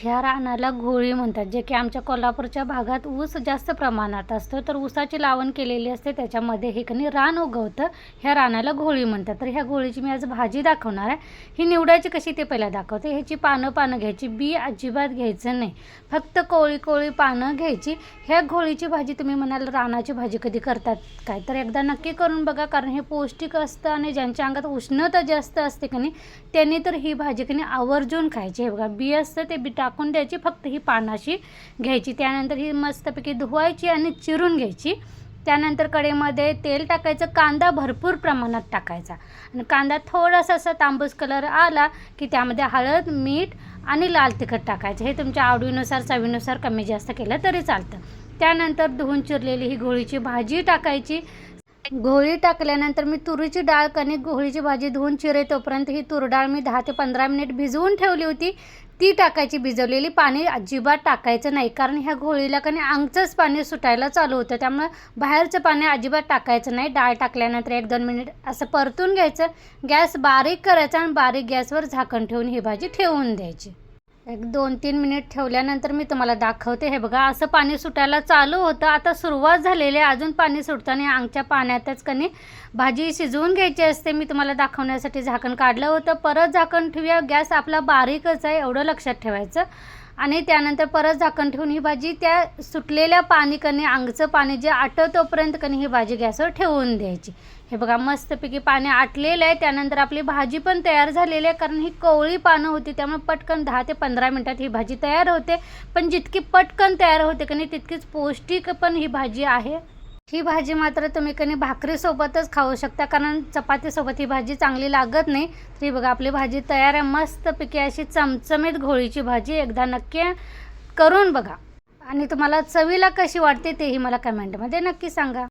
ह्या रानाला घोळी म्हणतात, जे की आमच्या कोल्हापूरच्या भागात ऊस जास्त प्रमाणात असतो. तर ऊसाची लावण केलेली असते, त्याच्यामध्ये हे कणी रान उगवतं. ह्या रानाला घोळी म्हणतात. तर ह्या घोळीची मी आज भाजी दाखवणार आहे. ही निवडायची कशी ते पहिला दाखवते. ह्याची पानं घ्यायची, बी अजिबात घ्यायचं नाही, फक्त कोळी पानं घ्यायची. ह्या घोळीची भाजी तुम्ही म्हणाल रानाची भाजी कधी करतात काय, तर एकदा नक्की करून बघा, कारण हे पौष्टिक असतं आणि ज्यांच्या अंगात उष्णता जास्त असते की नाही त्यांनी तर ही भाजी की नाही आवर्जून खायची. हे बघा, बी असतं ते बी टाकून द्यायची, फक्त ही पानाशी घ्यायची. त्यानंतर ही मस्तपैकी धुवायची आणि चिरून घ्यायची. त्यानंतर कढईमध्ये तेल टाकायचं, कांदा भरपूर प्रमाणात टाकायचा आणि कांदा थोडासा असा तांबूस कलर आला की त्यामध्ये हळद, मीठ आणि लाल तिखट टाकायचं. हे तुमच्या आवडीनुसार चवीनुसार कमी जास्त केलं तरी चालतं. त्यानंतर धुवून चिरलेली ही घोळीची भाजी टाकायची. घोळी टाकल्यानंतर मी तुरीची डाळ कणिक घोळीची भाजी धुवून चिरे तोपर्यंत ही तूर डाळ मी 10 ते 15 मिनिट भिजवून ठेवली होती, ती टाकायची. भिजवलेली पाणी अजिबात टाकायचं नाही, कारण ह्या घोळीला कणी अंगचंच पाणी सुटायला चालू होतं, त्यामुळे बाहेरचं पाणी अजिबात टाकायचं नाही. डाळ टाकल्यानंतर 1-2 मिनिट असं परतून घ्यायचं. गॅस बारीक करायचा आणि बारीक गॅसवर झाकण ठेवून ही भाजी ठेवून द्यायची. 1-2-3 मिनिट ठेवल्यानंतर मी तुम्हाला दाखवते. हे बघा, असं पाणी सुटायला चालू होतं. आता सुरुवात झालेली आहे, अजून पाणी सुटताना अंगच्या पाण्यातच कणी भाजी शिजवून घ्यायची असते. मी तुम्हाला दाखवण्यासाठी झाकण काढलं होतं. परत झाकण ठेवूया. गॅस आपला बारीकच आहे, एवढं लक्षात ठेवायचं. आणि त्यानंतर परत झाकण ठेवून ही भाजी त्या सुटलेल्या पाणी कणी अंगचं पाणी जे आटतोपर्यंत कणी ही भाजी गॅसवर ठेवून द्यायची. हे बघा, मस्तपैकी पाणी आटलेलं आहे. त्यानंतर आपली भाजी पण तयार झालेली आहे, कारण ही कोवळी पानं होती, त्यामुळे पटकन 10 ते 15 मिनिटात ही भाजी तयार होते. पण जितकी पटकन तयार होते कणी तितकीच पौष्टिक पण ही भाजी आहे. ही भाजी मात्र तुम्ही कणी भाकरीसोबतच खाऊ शकता, कारण चपातीसोबत ही भाजी चांगली लागत नाही. तर ही बघा, आपली भाजी तयार आहे. मस्तपैकी अशी चमचमीत घोळीची भाजी एकदा नक्की करून बघा आणि तुम्हाला चवीला कशी वाटते तेही मला कमेंटमध्ये नक्की सांगा.